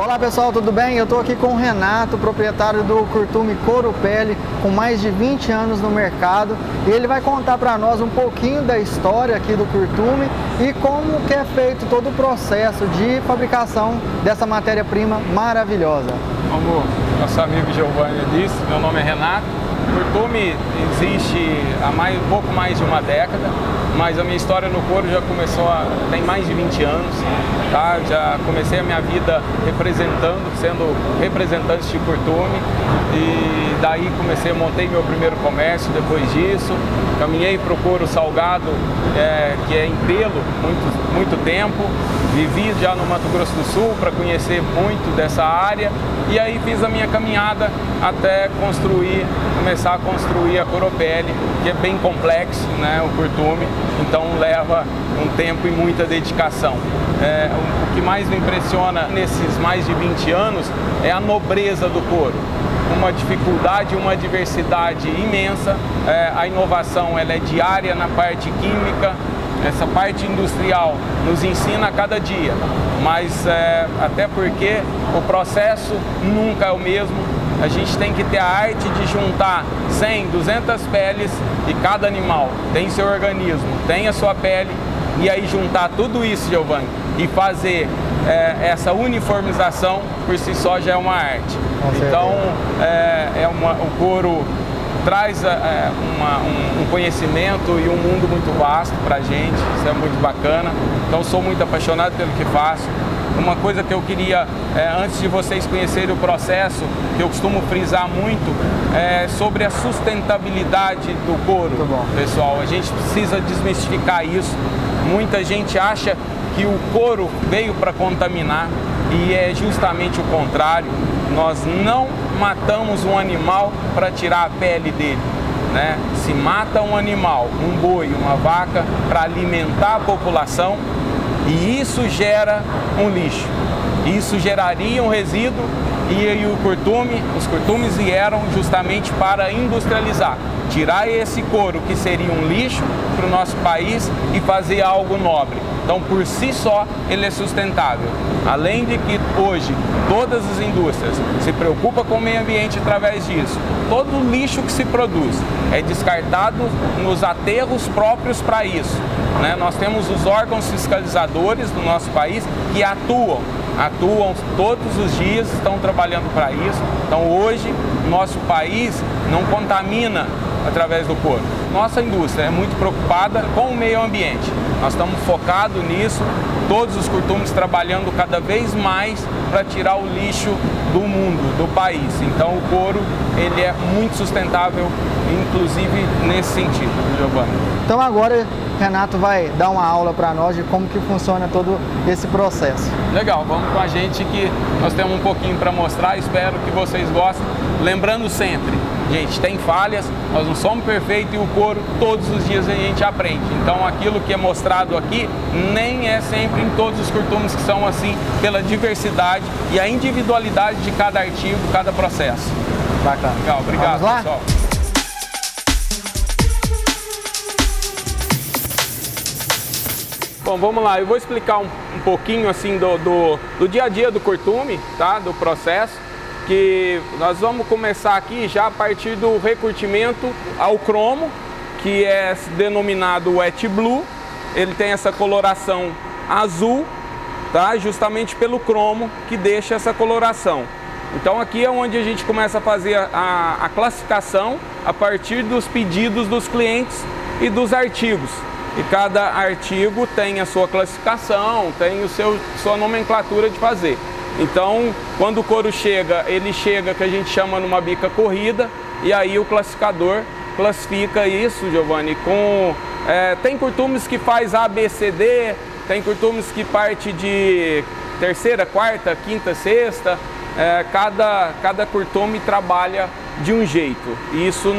Olá pessoal, tudo bem? Eu estou aqui com o Renato, proprietário do Curtume Couro Pele, com mais de 20 anos no mercado, e ele vai contar para nós um pouquinho da história aqui do Curtume e como que é feito todo o processo de fabricação dessa matéria-prima maravilhosa. Como nosso amigo Giovanni disse, meu nome é Renato. O Curtume existe há pouco mais de uma década, mas a minha história no couro já começou tem mais de 20 anos. Tá? Já comecei a minha vida sendo representante de Curtume, e daí montei meu primeiro comércio depois disso. Caminhei para o couro salgado, que é em pelo, muito tempo. Vivi já no Mato Grosso do Sul para conhecer muito dessa área, e aí fiz a minha caminhada até começar a construir a Couro Pele, que é bem complexo, né, o Curtume, então leva um tempo e muita dedicação. O que mais me impressiona nesses mais de 20 anos é a nobreza do couro. Uma dificuldade, uma diversidade imensa. A inovação ela é diária na parte química. Essa parte industrial nos ensina a cada dia, mas até porque o processo nunca é o mesmo. A gente tem que ter a arte de juntar 100, 200 peles, e cada animal tem seu organismo, tem a sua pele, e aí juntar tudo isso, Giovanni, e fazer essa uniformização por si só já é uma arte. Então, o couro traz um conhecimento e um mundo muito vasto para a gente, isso é muito bacana. Então, sou muito apaixonado pelo que faço. Uma coisa que eu queria, antes de vocês conhecerem o processo, que eu costumo frisar muito, é sobre a sustentabilidade do couro. Pessoal, a gente precisa desmistificar isso. Muita gente acha que o couro veio para contaminar, e é justamente o contrário. Nós não matamos um animal para tirar a pele dele, né? Se mata um animal, um boi, uma vaca, para alimentar a população, e isso gera um lixo. Isso geraria um resíduo, e os curtumes vieram justamente para industrializar, tirar esse couro que seria um lixo para o nosso país e fazer algo nobre. Então, por si só, ele é sustentável. Além de que hoje todas as indústrias se preocupam com o meio ambiente através disso. Todo o lixo que se produz é descartado nos aterros próprios para isso, né? Nós temos os órgãos fiscalizadores do nosso país que atuam todos os dias, estão trabalhando para isso. Então, hoje, nosso país não contamina através do couro. Nossa indústria é muito preocupada com o meio ambiente. Nós estamos focados nisso, todos os curtumes trabalhando cada vez mais para tirar o lixo do mundo, do país. Então o couro, ele é muito sustentável, inclusive nesse sentido, Giovanni. Então agora Renato vai dar uma aula para nós de como que funciona todo esse processo. Legal, vamos com a gente que nós temos um pouquinho para mostrar, espero que vocês gostem. Lembrando sempre, gente, tem falhas, nós não somos perfeitos, e o couro todos os dias a gente aprende. Então aquilo que é mostrado aqui nem é sempre em todos os curtumes que são assim, pela diversidade e a individualidade de cada artigo, cada processo. Bacana. Legal, obrigado, pessoal. Bom, vamos lá, eu vou explicar um pouquinho assim do dia a dia do curtume, tá? Do processo, que nós vamos começar aqui já a partir do recurtimento ao cromo, que é denominado wet blue. Ele tem essa coloração azul, tá? Justamente pelo cromo que deixa essa coloração. Então aqui é onde a gente começa a fazer a classificação a partir dos pedidos dos clientes e dos artigos. E cada artigo tem a sua classificação, tem sua nomenclatura de fazer. Então, quando o couro chega, ele chega, que a gente chama numa bica corrida, e aí o classificador classifica isso, Giovanni, tem curtumes que faz A, B, C, D, tem curtumes que parte de terceira, quarta, quinta, sexta, cada curtume trabalha de um jeito, e isso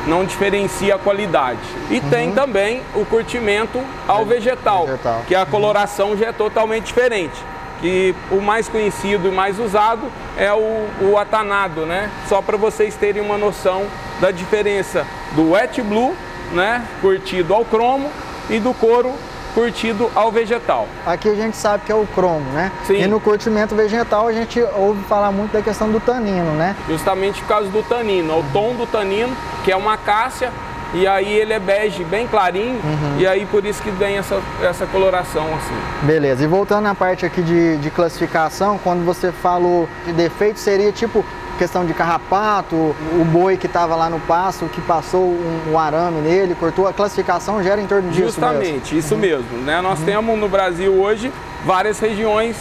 não diferencia a qualidade. E tem também o curtimento ao vegetal, que a coloração já é totalmente diferente. Que o mais conhecido e mais usado é o atanado, né? Só para vocês terem uma noção da diferença do wet blue, né, curtido ao cromo, e do couro curtido ao vegetal. Aqui a gente sabe que é o cromo, né? Sim. E no curtimento vegetal a gente ouve falar muito da questão do tanino, né? Justamente por causa do tanino, o tom do tanino, que é uma acácia, e aí ele é bege bem clarinho, e aí por isso que vem essa coloração assim. Beleza, e voltando na parte aqui de classificação, quando você falou de defeito, seria tipo questão de carrapato, o boi que estava lá no pasto, que passou um arame nele, cortou, a classificação gera em torno disso. Justamente, mesmo. Isso mesmo, né? Nós temos no Brasil hoje várias regiões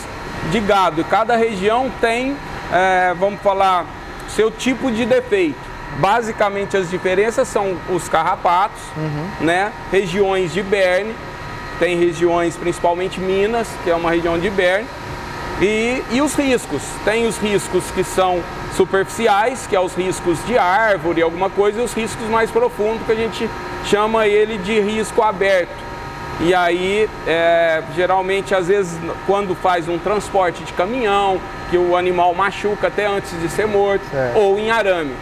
de gado, e cada região tem, vamos falar, seu tipo de defeito. Basicamente as diferenças são os carrapatos, né? Regiões de berne, tem regiões, principalmente Minas, que é uma região de berne, e os riscos. Tem os riscos que são superficiais, que é os riscos de árvore, alguma coisa, e os riscos mais profundos, que a gente chama ele de risco aberto. E aí, geralmente, às vezes, quando faz um transporte de caminhão, que o animal machuca até antes de ser morto, ou em arame,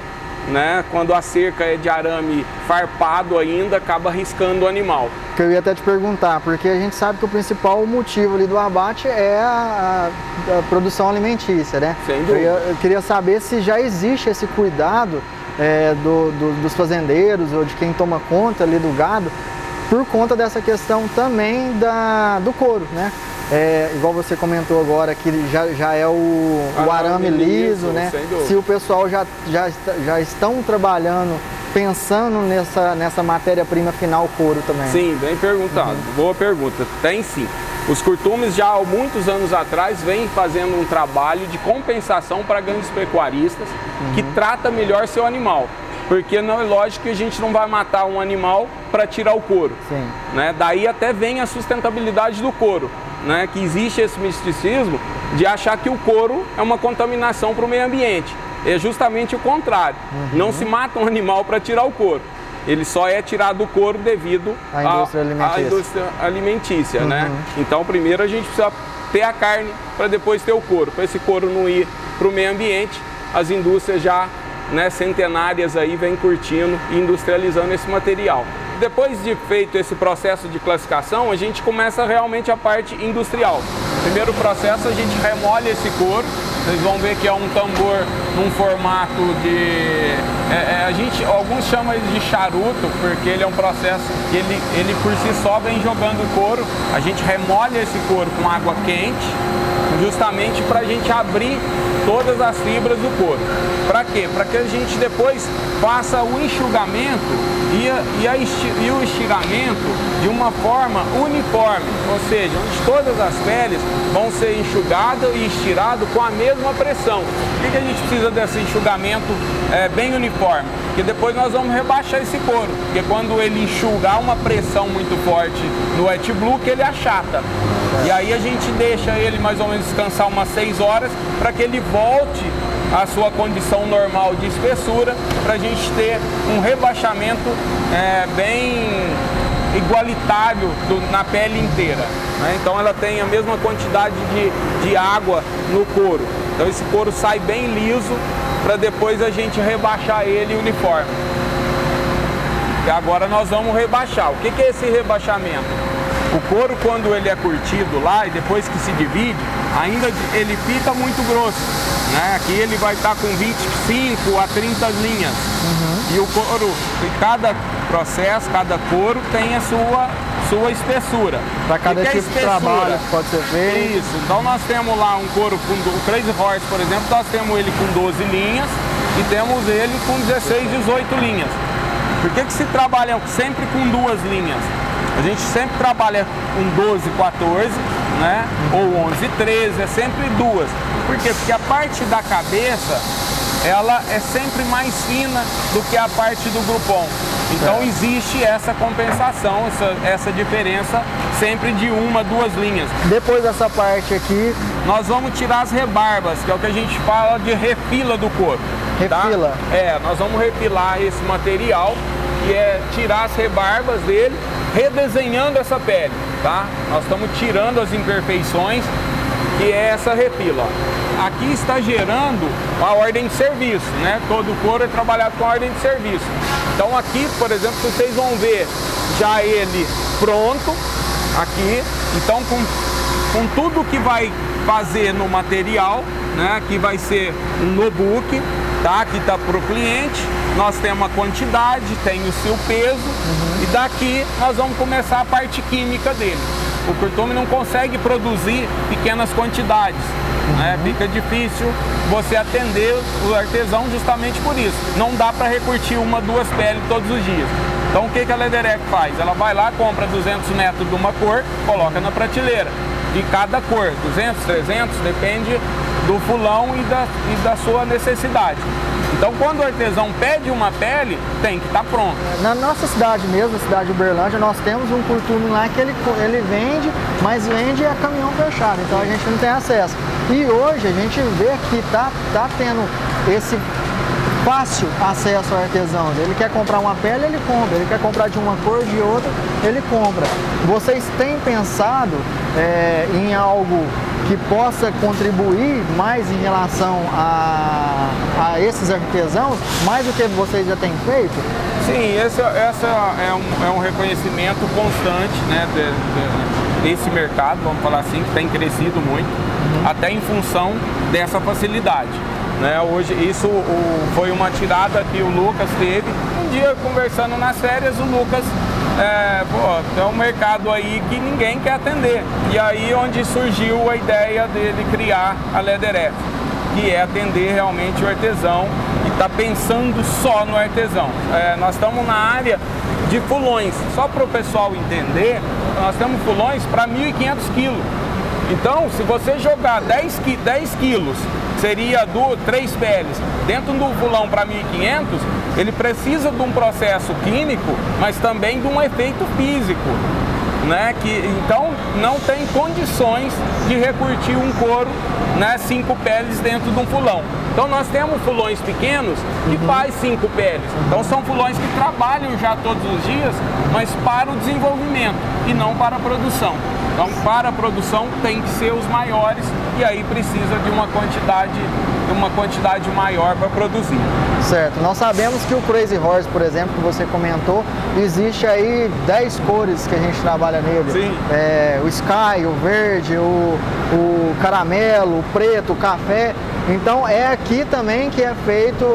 né? Quando a cerca é de arame farpado ainda, acaba riscando o animal. Que eu ia até te perguntar, porque a gente sabe que o principal motivo ali do abate é a produção alimentícia, né? Sem dúvida. Eu queria saber se já existe esse cuidado dos fazendeiros ou de quem toma conta ali do gado, por conta dessa questão também do couro, né? Igual você comentou agora, que já é o arame liso, né? Se o pessoal já estão trabalhando, pensando nessa matéria-prima final, couro também. Sim, bem perguntado. Boa pergunta. Tem sim. Os curtumes já há muitos anos atrás vêm fazendo um trabalho de compensação para grandes pecuaristas que trata melhor seu animal. Porque não é lógico que a gente não vai matar um animal para tirar o couro. Sim. Né? Daí até vem a sustentabilidade do couro. Né, que existe esse misticismo de achar que o couro é uma contaminação para o meio ambiente. É justamente o contrário. Não se mata um animal para tirar o couro. Ele só é tirado do couro devido à indústria alimentícia. Né? Então, primeiro a gente precisa ter a carne para depois ter o couro. Para esse couro não ir para o meio ambiente, as indústrias já, né, centenárias aí vêm curtindo e industrializando esse material. Depois de feito esse processo de classificação, a gente começa realmente a parte industrial. Primeiro processo, a gente remolha esse couro. Vocês vão ver que é um tambor num formato de... alguns chamam ele de charuto, porque ele é um processo que ele por si só vem jogando o couro. A gente remolha esse couro com água quente, justamente para a gente abrir todas as fibras do couro. Para quê? Para que a gente depois faça o enxugamento e o estiramento de uma forma uniforme, ou seja, onde todas as peles vão ser enxugadas e estiradas com a mesma pressão. Por que a gente precisa desse enxugamento bem uniforme? Porque depois nós vamos rebaixar esse couro, porque quando ele enxugar uma pressão muito forte no wet blue, que ele achata. E aí a gente deixa ele mais ou menos descansar umas 6 horas para que ele volte à sua condição normal de espessura, para a gente ter um rebaixamento bem igualitário na pele inteira. Né? Então ela tem a mesma quantidade de água no couro. Então esse couro sai bem liso para depois a gente rebaixar ele uniforme. E agora nós vamos rebaixar. O que é esse rebaixamento? O couro, quando ele é curtido lá e depois que se divide, ainda ele fica muito grosso. Né? Aqui ele vai estar com 25 a 30 linhas. E o couro, cada processo, cada couro tem a sua espessura. Para cada tipo de trabalho que pode ser feito. Isso. Então nós temos lá um couro com o Crazy Horse, por exemplo, nós temos ele com 12 linhas e temos ele com 16, 18 linhas. Por que se trabalha sempre com 2 linhas? A gente sempre trabalha com 12, 14, né? Ou 11, 13, é sempre 2. Por quê? Porque a parte da cabeça, ela é sempre mais fina do que a parte do grupom. Então existe essa compensação, essa diferença sempre de 1, 2 linhas. Depois dessa parte aqui, nós vamos tirar as rebarbas, que é o que a gente fala de refila do couro. Refila? Tá? Nós vamos refilar esse material, que é tirar as rebarbas dele, redesenhando essa pele, tá? Nós estamos tirando as imperfeições, que é essa refila. Aqui está gerando a ordem de serviço, né? Todo couro é trabalhado com a ordem de serviço. Então aqui, por exemplo, vocês vão ver já ele pronto, aqui. Então, com tudo que vai fazer no material, né? Aqui vai ser um notebook, tá? Aqui está para o cliente. Nós temos a quantidade, tem o seu peso, e daqui nós vamos começar a parte química dele. O curtume não consegue produzir pequenas quantidades, né? Fica difícil você atender o artesão justamente por isso. Não dá para recurtir uma, duas peles todos os dias. Então o que a Lederec faz? Ela vai lá, compra 200 metros de uma cor, coloca na prateleira. De cada cor, 200, 300, depende do fulão e da sua necessidade. Então, quando o artesão pede uma pele, tem que estar pronto. Na nossa cidade mesmo, na cidade de Uberlândia, nós temos um curtume lá que ele vende, mas vende a caminhão fechado, então a gente não tem acesso. E hoje a gente vê que tá tendo esse fácil acesso ao artesão. Ele quer comprar uma pele, ele compra. Ele quer comprar de uma cor, de outra, ele compra. Vocês têm pensado em algo que possa contribuir mais em relação a esses artesãos, mais do que vocês já têm feito? Sim, essa é um reconhecimento constante, né, desse mercado, vamos falar assim, que tem crescido muito, até em função dessa facilidade. Né? Hoje, isso foi uma tirada que o Lucas teve. Um dia, conversando nas férias, o Lucas é um mercado aí que ninguém quer atender. E aí onde surgiu a ideia dele criar a Lederec, que é atender realmente o artesão e está pensando só no artesão. Nós estamos na área de fulões. Só para o pessoal entender, nós temos fulões para 1.500 quilos. Então, se você jogar 10 quilos, seria 3 peles, dentro do fulão para 1.500, ele precisa de um processo químico, mas também de um efeito físico, né? Então, não tem condições de recurtir um couro, né, 5 peles dentro de um fulão. Então, nós temos fulões pequenos que faz 5 peles. Então, são fulões que trabalham já todos os dias, mas para o desenvolvimento e não para a produção. Então, para a produção tem que ser os maiores e aí precisa de uma quantidade maior para produzir. Certo. Nós sabemos que o Crazy Horse, por exemplo, que você comentou, existe aí 10 cores que a gente trabalha nele. Sim. O Sky, o verde, o caramelo, o preto, o café. Então é aqui também que é feito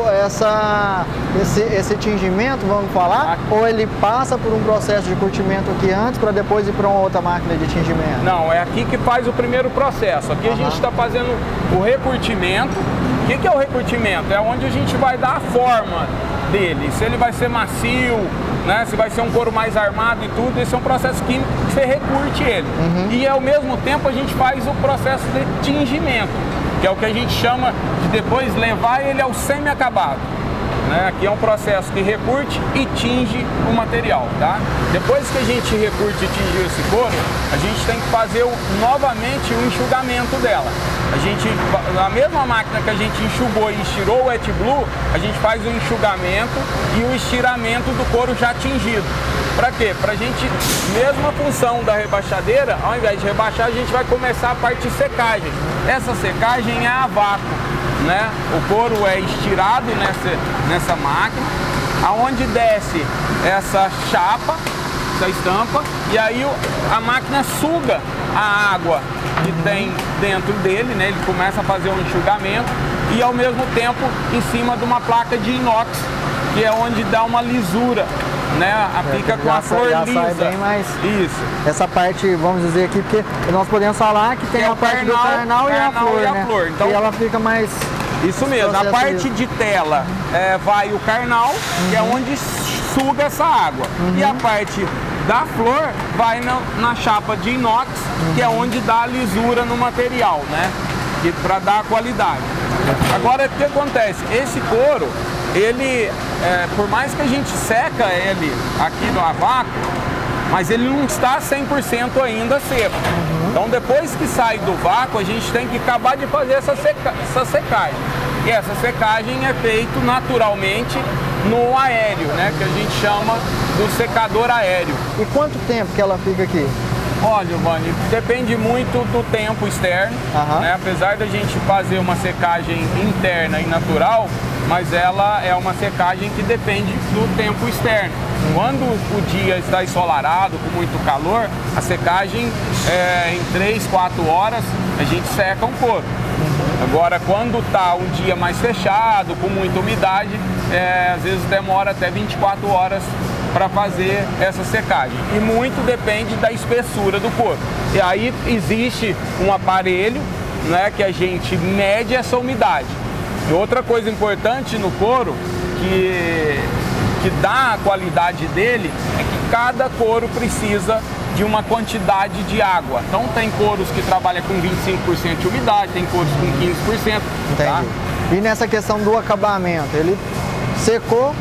esse tingimento, vamos falar? Ou ele passa por um processo de curtimento aqui antes para depois ir para uma outra máquina de tingimento? Não, é aqui que faz o primeiro processo. Aqui a gente está fazendo o recurtimento. O que é o recurtimento? É onde a gente vai dar a forma dele. Se ele vai ser macio, né? Se vai ser um couro mais armado e tudo, esse é um processo químico que você recurte ele. E ao mesmo tempo a gente faz o processo de tingimento, que é o que a gente chama de depois levar ele ao semi-acabado. Né? Aqui é um processo que recurte e tinge o material, tá? Depois que a gente recurte e tinge esse couro, a gente tem que fazer novamente o enxugamento dela. A mesma máquina que a gente enxugou e estirou o wet blue, a gente faz o enxugamento e o estiramento do couro já tingido. Para quê? Para a gente, mesma função da rebaixadeira, ao invés de rebaixar, a gente vai começar a parte de secagem. Essa secagem é a vácuo. Né? O couro é estirado nessa máquina, aonde desce essa chapa, essa estampa, e aí a máquina suga a água que tem dentro dele, né? Ele começa a fazer um enxugamento e ao mesmo tempo em cima de uma placa de inox, que é onde dá uma lisura, né? Fica com a flor lisa. Sai bem mais. Isso. Essa parte, vamos dizer aqui, porque nós podemos falar que tem a parte do carnal e a flor, né? Então, e ela fica mais... Isso mesmo, a parte de tela vai o carnal, que é onde suga essa água. E a parte da flor vai na chapa de inox, que é onde dá a lisura no material, né? Para dar a qualidade. Agora, o que acontece? Esse couro, ele, por mais que a gente seca ele aqui no a vácuo, mas ele não está 100% ainda seco. Então, depois que sai do vácuo, a gente tem que acabar de fazer essa secagem. E essa secagem é feita naturalmente no aéreo, né? Que a gente chama do secador aéreo. E quanto tempo que ela fica aqui? Olha, Giovanni, depende muito do tempo externo, né? Apesar da gente fazer uma secagem interna e natural, mas ela é uma secagem que depende do tempo externo. Quando o dia está ensolarado, com muito calor, a secagem em 3, 4 horas a gente seca um couro. Agora, quando está um dia mais fechado, com muita umidade, às vezes demora até 24 horas para fazer essa secagem. E muito depende da espessura do couro. E aí existe um aparelho, né, que a gente mede essa umidade. E outra coisa importante no couro, que dá a qualidade dele, é que cada couro precisa de uma quantidade de água. Então tem couros que trabalham com 25% de umidade, tem couros com 15%. Entendi. Tá? E nessa questão do acabamento, ele secou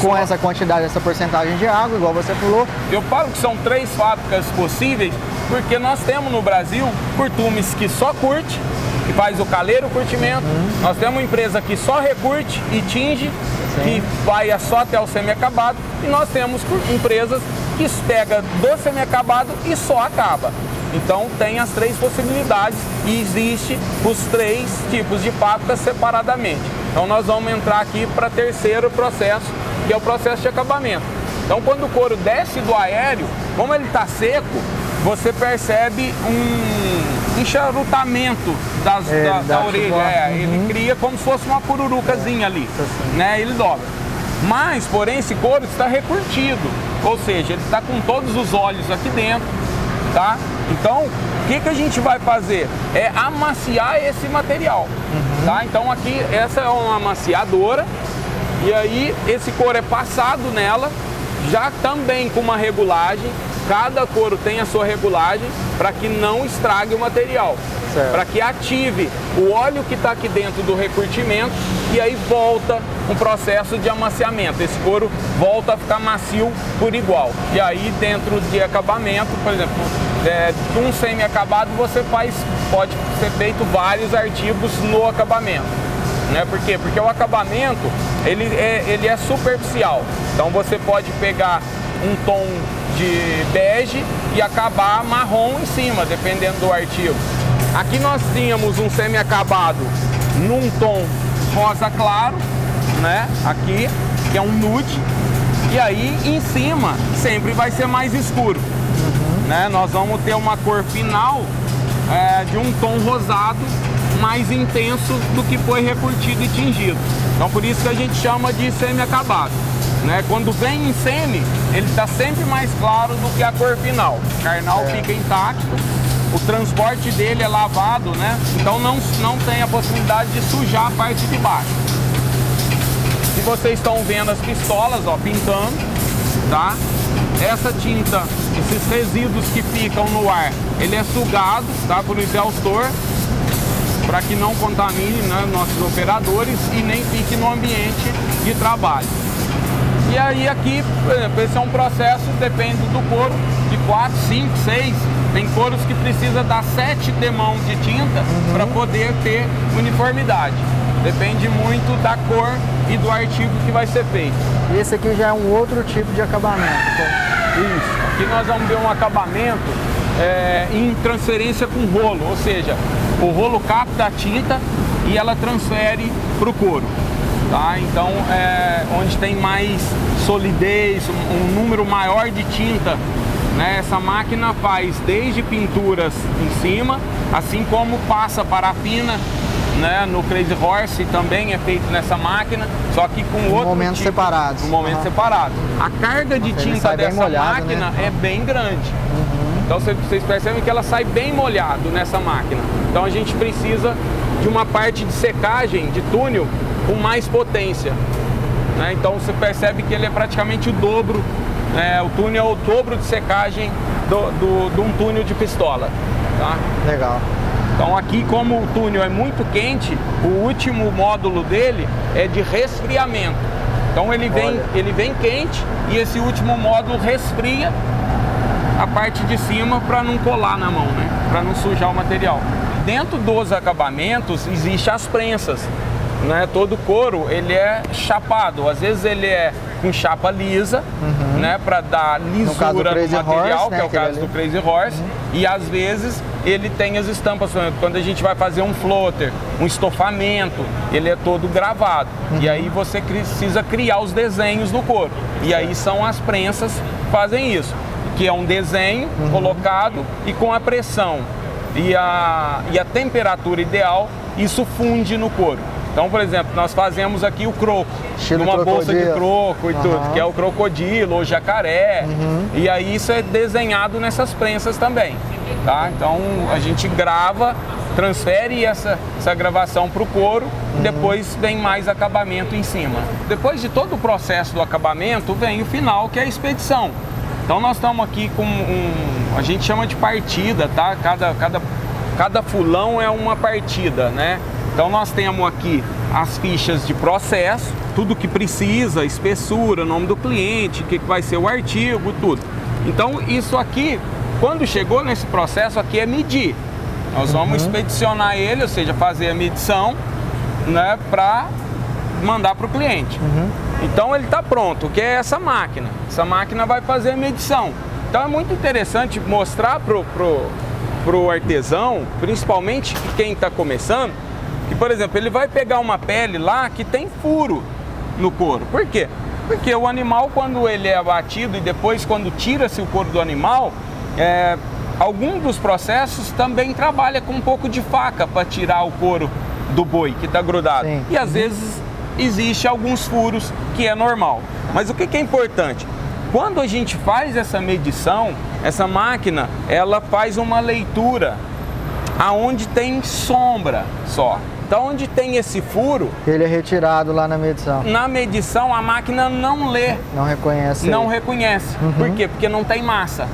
com essa quantidade, essa porcentagem de água, igual você falou. Eu falo que são 3 fábricas possíveis, porque nós temos no Brasil curtumes que só curte, que faz o caleiro curtimento. Nós temos uma empresa que só recurte e tinge, que vai só até o semi-acabado. E nós temos empresas que pega do semi-acabado e só acaba. Então tem as 3 possibilidades e existe os 3 tipos de fábricas separadamente. Então nós vamos entrar aqui para o terceiro processo, que é o processo de acabamento. Então quando o couro desce do aéreo, como ele está seco, você percebe um enxarutamento da orelha. Ele cria como se fosse uma pururucazinha ali, né? Ele dobra. Mas, porém, esse couro está recurtido, ou seja, ele está com todos os óleos aqui dentro, tá? Então, o que a gente vai fazer? É amaciar esse material, tá? Então aqui, essa é uma amaciadora, e aí esse couro é passado nela, já também com uma regulagem. Cada couro tem a sua regulagem para que não estrague o material, para que ative o óleo que está aqui dentro do recurtimento e aí volta um processo de amaciamento. Esse couro volta a ficar macio por igual. E aí dentro de acabamento, por exemplo, um semi-acabado pode ser feito vários artigos no acabamento. Né? Por quê? Porque o acabamento ele é superficial. Então você pode pegar um tom de bege e acabar marrom em cima, dependendo do artigo. Aqui nós tínhamos um semi-acabado num tom rosa claro, né? Aqui, que é um nude, e aí em cima sempre vai ser mais escuro. Né? Nós vamos ter uma cor final de um tom rosado mais intenso do que foi recurtido e tingido. Então por isso que a gente chama de semi-acabado. Né? Quando vem em semi, ele está sempre mais claro do que a cor final. O carnal fica intacto, o transporte dele é lavado, né? Então não tem a possibilidade de sujar a parte de baixo. E vocês estão vendo as pistolas, ó, pintando, tá? Essa tinta, esses resíduos que ficam no ar, ele é sugado, tá? Por exaustor, para que não contamine, né, nossos operadores e nem fique no ambiente de trabalho. E aí aqui, por exemplo, esse é um processo, depende do couro, de 4, 5, 6. Tem couros que precisa dar 7 demãos de tinta para poder ter uniformidade. Depende muito da cor e do artigo que vai ser feito. Esse aqui já é um outro tipo de acabamento. Isso. Aqui nós vamos ver um acabamento em transferência com rolo, ou seja, o rolo capta a tinta e ela transfere para o couro. Tá? Então, onde tem mais solidez, um número maior de tinta, né? Essa máquina faz desde pinturas em cima, assim como passa parafina, né? No Crazy Horse também é feito nessa máquina, só que com outro momentos tipo, separados. Separado. A carga de tinta dessa molhado, máquina, né? É bem grande. Então vocês percebem que ela sai bem molhado nessa máquina. Então a gente precisa de uma parte de secagem de túnel com mais potência, né? Então você percebe que ele é praticamente o dobro, o túnel é o dobro de secagem de um túnel de pistola, tá? Legal. Então aqui, como o túnel é muito quente, o último módulo dele é de resfriamento. Então ele vem quente e esse último módulo resfria a parte de cima para não colar na mão, né? Para não sujar o material. Dentro dos acabamentos existem as prensas, né? Todo couro ele é chapado, às vezes ele é com chapa lisa, né? Para dar lisura no material, que é o caso do Crazy Horse, e às vezes ele tem as estampas. Quando a gente vai fazer um floater, um estofamento, ele é todo gravado. E aí você precisa criar os desenhos no couro. E aí são as prensas que fazem isso, que é um desenho colocado e com a pressão e a temperatura ideal, isso funde no couro. Então, por exemplo, nós fazemos aqui o croco, uma bolsa de croco e tudo, que é o crocodilo ou jacaré. E aí isso é desenhado nessas prensas também, tá? Então a gente grava, transfere essa gravação para o couro e depois vem mais acabamento em cima. Depois de todo o processo do acabamento, vem o final, que é a expedição. Então nós estamos aqui com a gente chama de partida, tá? Cada fulão é uma partida, né? Então nós temos aqui as fichas de processo, tudo que precisa, espessura, nome do cliente, o que vai ser o artigo, tudo. Então isso aqui, quando chegou nesse processo aqui, é medir. Nós vamos expedicionar ele, ou seja, fazer a medição, né, para mandar para o cliente. Então ele está pronto, que é essa máquina. Essa máquina vai fazer a medição. Então é muito interessante mostrar pro artesão, principalmente quem está começando, que, por exemplo, ele vai pegar uma pele lá que tem furo no couro. Por quê? Porque o animal, quando ele é abatido e depois quando tira-se o couro do animal, algum dos processos também trabalha com um pouco de faca para tirar o couro do boi que está grudado. Sim. E às vezes existe alguns furos, que é normal. Mas o que é importante? Quando a gente faz essa medição, essa máquina, ela faz uma leitura aonde tem sombra só. Então, onde tem esse furo... Ele é retirado lá na medição. Na medição, a máquina não lê. Não reconhece. Não reconhece. Por quê? Porque não tem massa.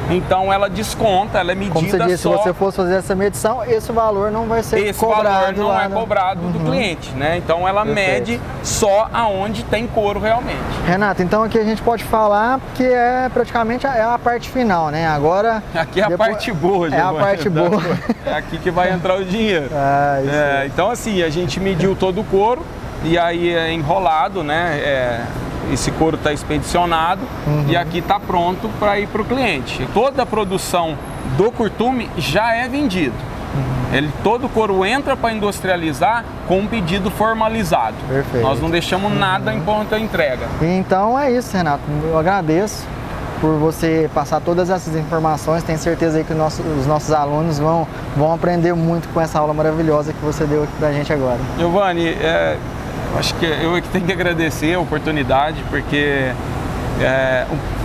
Então, ela desconta, ela é medida só... Como você disse, se você fosse fazer essa medição, esse valor não vai ser cobrado. Esse valor não é cobrado do cliente, né? Então, ela mede só aonde tem couro realmente. Renato, então aqui a gente pode falar que é praticamente a parte final, né? Agora... Aqui é a parte boa, É a parte boa. É aqui que vai entrar o dinheiro. Então, assim, a gente mediu todo o couro e aí é enrolado, né? Esse couro está expedicionado e aqui está pronto para ir para o cliente. Toda a produção do curtume já é vendido. Todo o couro entra para industrializar com um pedido formalizado. Perfeito. Nós não deixamos nada em ponta entrega. Então é isso, Renato. Eu agradeço por você passar todas essas informações. Tenho certeza aí que os nossos alunos vão aprender muito com essa aula maravilhosa que você deu aqui para a gente agora. Giovanni, acho que eu que tenho que agradecer a oportunidade, porque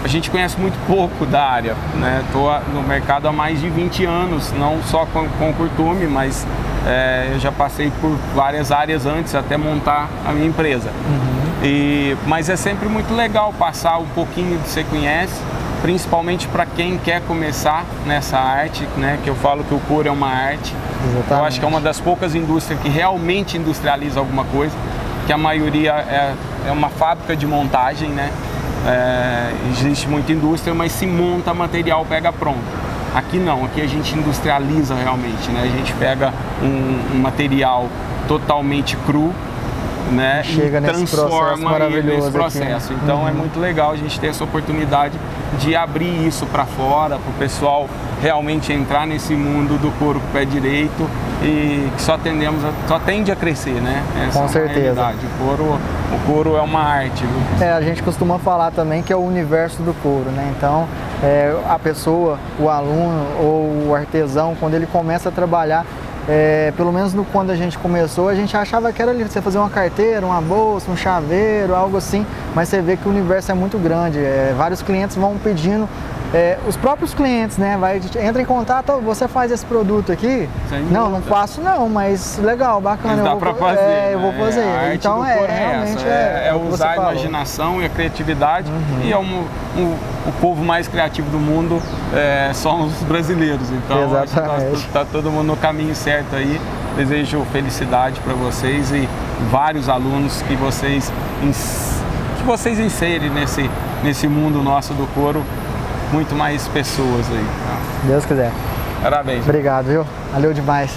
a gente conhece muito pouco da área, né? Estou no mercado há mais de 20 anos, não só com curtume, mas eu já passei por várias áreas antes até montar a minha empresa. Mas é sempre muito legal passar um pouquinho do que você conhece, principalmente para quem quer começar nessa arte, né? Que eu falo que o couro é uma arte. Exatamente. Eu acho que é uma das poucas indústrias que realmente industrializa alguma coisa, que a maioria é uma fábrica de montagem, né? Existe muita indústria, mas se monta material, pega pronto. Aqui não, aqui a gente industrializa realmente, né? A gente pega um material totalmente cru, né? Chega e transforma ele nesse processo. Aqui. Então é muito legal a gente ter essa oportunidade de abrir isso para fora, para o pessoal realmente entrar nesse mundo do couro com o pé direito e que só tende a crescer, né? Essa com certeza. O couro é uma arte, viu? A gente costuma falar também que é o universo do couro, né? Então, a pessoa, o aluno ou o artesão, quando ele começa a trabalhar, pelo menos quando a gente começou, a gente achava que era ali você fazer uma carteira, uma bolsa, um chaveiro, algo assim, mas você vê que o universo é muito grande. Vários clientes vão pedindo, os próprios clientes, né? Entra em contato, você faz esse produto aqui? Não faço não, mas legal, bacana. Mas dá para fazer. Eu vou fazer. A arte então do couro realmente usar a imaginação e a criatividade. E o povo mais criativo do mundo são os brasileiros. Então está todo mundo no caminho certo aí. Desejo felicidade para vocês e vários alunos que vocês inserem nesse mundo nosso do couro, muito mais pessoas aí. Deus quiser. Parabéns. Obrigado, viu? Valeu demais.